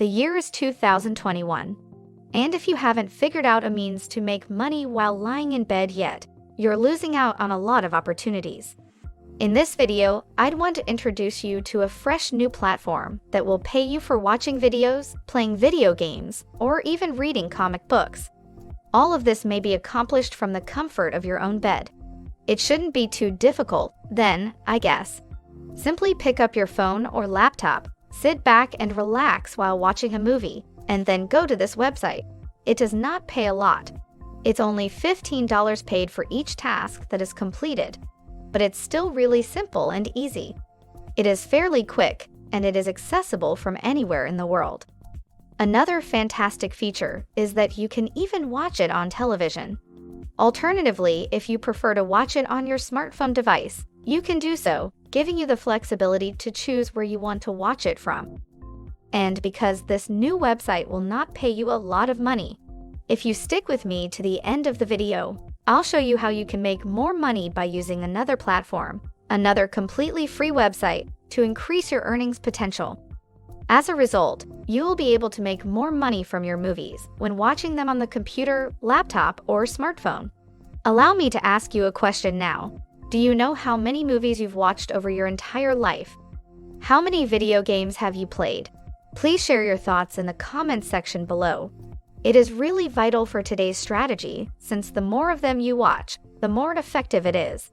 The year is 2021. And if you haven't figured out a means to make money while lying in bed yet, you're losing out on a lot of opportunities. In this video, I'd want to introduce you to a fresh new platform that will pay you for watching videos, playing video games, or even reading comic books. All of this may be accomplished from the comfort of your own bed. It shouldn't be too difficult, then, I guess. Simply pick up your phone or laptop, sit back and relax while watching a movie, and then go to this website. It does not pay a lot. It's only $15 paid for each task that is completed, but it's still really simple and easy. It is fairly quick, and it is accessible from anywhere in the world. Another fantastic feature is that you can even watch it on television. Alternatively, if you prefer to watch it on your smartphone device, you can do so, giving you the flexibility to choose where you want to watch it from. And because this new website will not pay you a lot of money, if you stick with me to the end of the video, I'll show you how you can make more money by using another platform, another completely free website, to increase your earnings potential. As a result, you will be able to make more money from your movies when watching them on the computer, laptop, or smartphone. Allow me to ask you a question now. Do you know how many movies you've watched over your entire life? How many video games have you played? Please share your thoughts in the comments section below. It is really vital for today's strategy, since the more of them you watch, the more effective it is.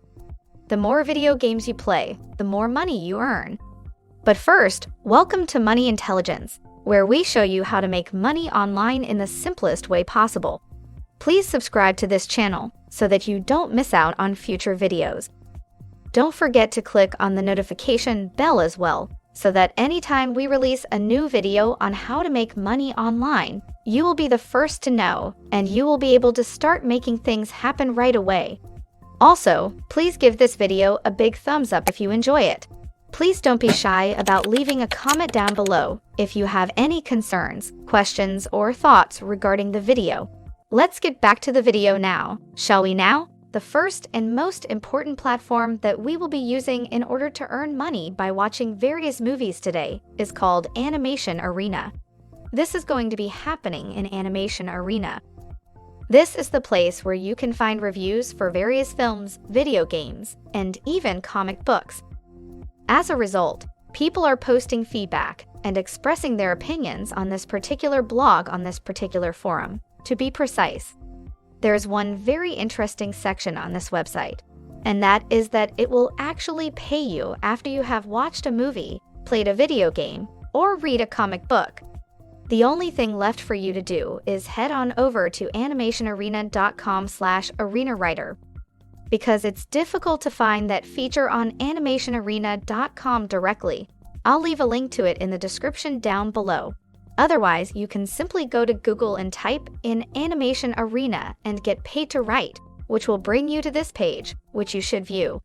The more video games you play, the more money you earn. But first, welcome to Money Intelligence, where we show you how to make money online in the simplest way possible. Please subscribe to this channel so that you don't miss out on future videos. Don't forget to click on the notification bell as well, so that anytime we release a new video on how to make money online, you will be the first to know, and you will be able to start making things happen right away. Also, please give this video a big thumbs up if you enjoy it. Please don't be shy about leaving a comment down below if you have any concerns, questions, or thoughts regarding the video. Let's get back to the video now, shall we now? The first and most important platform that we will be using in order to earn money by watching various movies today is called Animation Arena. This is going to be happening in Animation Arena. This is the place where you can find reviews for various films, video games, and even comic books. As a result, people are posting feedback and expressing their opinions on this particular blog on this particular forum. To be precise, there's one very interesting section on this website, and that is that it will actually pay you after you have watched a movie, played a video game, or read a comic book. The only thing left for you to do is head on over to animationarena.com/arenawriter. Because it's difficult to find that feature on animationarena.com directly, I'll leave a link to it in the description down below. Otherwise, you can simply go to Google and type in Animation Arena and get paid to write, which will bring you to this page, which you should view.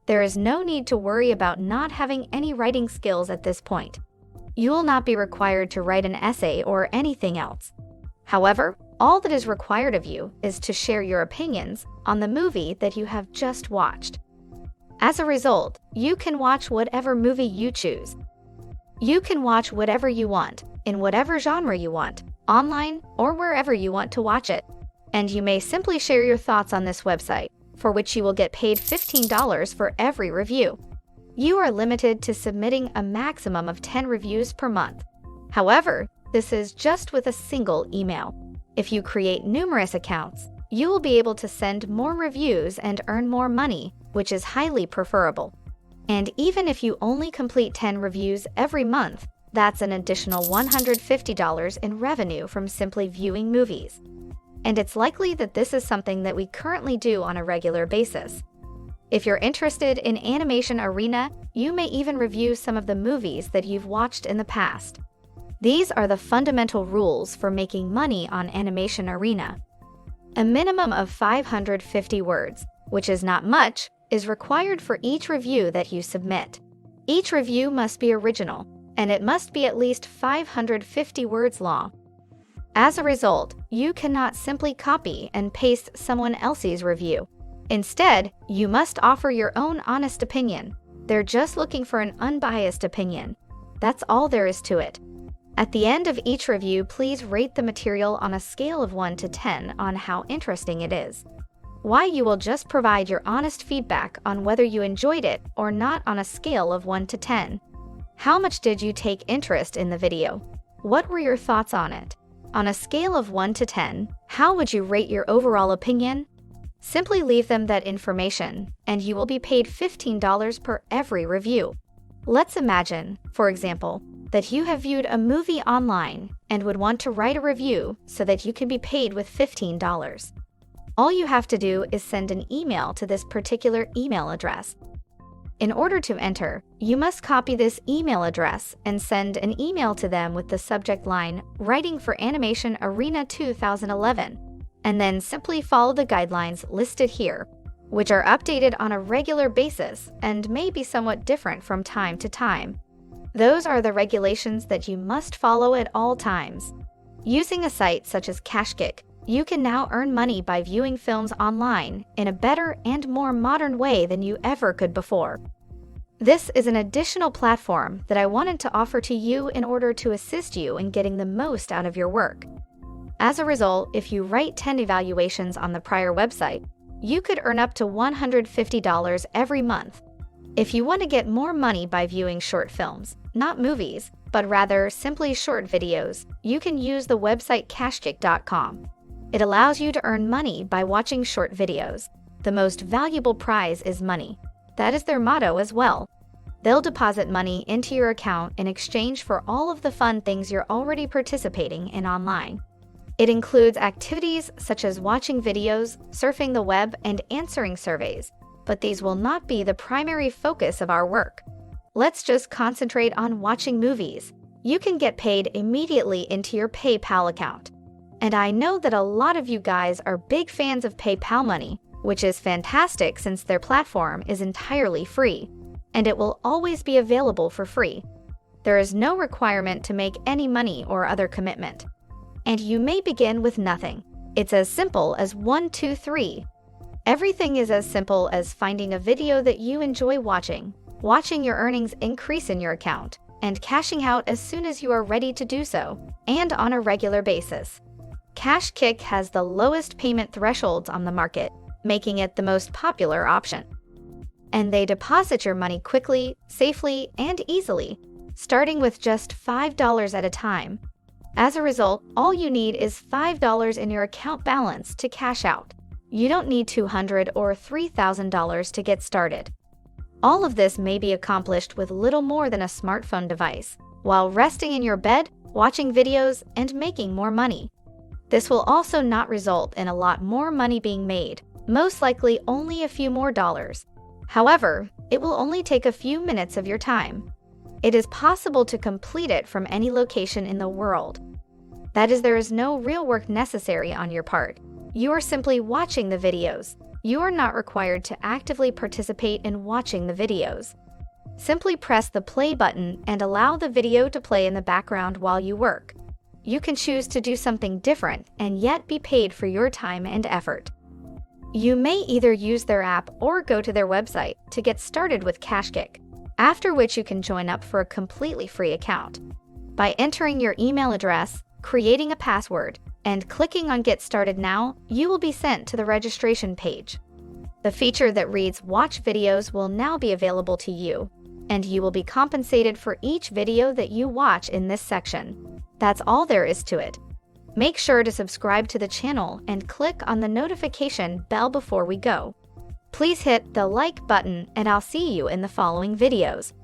There is no need to worry about not having any writing skills at this point. You will not be required to write an essay or anything else. However, all that is required of you is to share your opinions on the movie that you have just watched. As a result, you can watch whatever movie you choose. You can watch whatever you want, in whatever genre you want, online or wherever you want to watch it. And you may simply share your thoughts on this website, for which you will get paid $15 for every review. You are limited to submitting a maximum of 10 reviews per month. However, this is just with a single email. If you create numerous accounts, you will be able to send more reviews and earn more money, which is highly preferable. And even if you only complete 10 reviews every month, that's an additional $150 in revenue from simply viewing movies. And it's likely that this is something that we currently do on a regular basis. If you're interested in Animation Arena, you may even review some of the movies that you've watched in the past. These are the fundamental rules for making money on Animation Arena. A minimum of 550 words, which is not much, is required for each review that you submit. Each review must be original, and it must be at least 550 words long. As a result, you cannot simply copy and paste someone else's review. Instead, you must offer your own honest opinion. They're just looking for an unbiased opinion. That's all there is to it. At the end of each review, please rate the material on a scale of 1 to 10 on how interesting it is. Why you will just provide your honest feedback on whether you enjoyed it or not on a scale of 1 to 10. How much did you take interest in the video? What were your thoughts on it? On a scale of 1 to 10, how would you rate your overall opinion? Simply leave them that information, and you will be paid $15 per every review. Let's imagine, for example, that you have viewed a movie online and would want to write a review so that you can be paid with $15. All you have to do is send an email to this particular email address. In order to enter, you must copy this email address and send an email to them with the subject line "Writing for Animation Arena 2011," and then simply follow the guidelines listed here, which are updated on a regular basis and may be somewhat different from time to time. Those are the regulations that you must follow at all times. Using a site such as Cashkick, you can now earn money by viewing films online in a better and more modern way than you ever could before. This is an additional platform that I wanted to offer to you in order to assist you in getting the most out of your work. As a result, if you write 10 evaluations on the prior website, you could earn up to $150 every month. If you want to get more money by viewing short films, not movies, but rather simply short videos, you can use the website Cashkick.com. It allows you to earn money by watching short videos. The most valuable prize is money. That is their motto as well. They'll deposit money into your account in exchange for all of the fun things you're already participating in online. It includes activities such as watching videos, surfing the web, and answering surveys, but these will not be the primary focus of our work. Let's just concentrate on watching movies. You can get paid immediately into your PayPal account. And I know that a lot of you guys are big fans of PayPal Money, which is fantastic since their platform is entirely free, and it will always be available for free. There is no requirement to make any money or other commitment. And you may begin with nothing. It's as simple as 1, 2, 3. Everything is as simple as finding a video that you enjoy watching your earnings increase in your account, and cashing out as soon as you are ready to do so, and on a regular basis. Cashkick has the lowest payment thresholds on the market, making it the most popular option. And they deposit your money quickly, safely, and easily, starting with just $5 at a time. As a result, all you need is $5 in your account balance to cash out. You don't need $200 or $3,000 to get started. All of this may be accomplished with little more than a smartphone device, while resting in your bed, watching videos, and making more money. This will also not result in a lot more money being made, most likely only a few more dollars. However, it will only take a few minutes of your time. It is possible to complete it from any location in the world. That is, there is no real work necessary on your part. You are simply watching the videos. You are not required to actively participate in watching the videos. Simply press the play button and allow the video to play in the background while you work. You can choose to do something different and yet be paid for your time and effort. You may either use their app or go to their website to get started with Cashkick, after which you can join up for a completely free account. By entering your email address, creating a password, and clicking on Get Started Now, you will be sent to the registration page. The feature that reads Watch Videos will now be available to you, and you will be compensated for each video that you watch in this section. That's all there is to it. Make sure to subscribe to the channel and click on the notification bell before we go. Please hit the like button, and I'll see you in the following videos.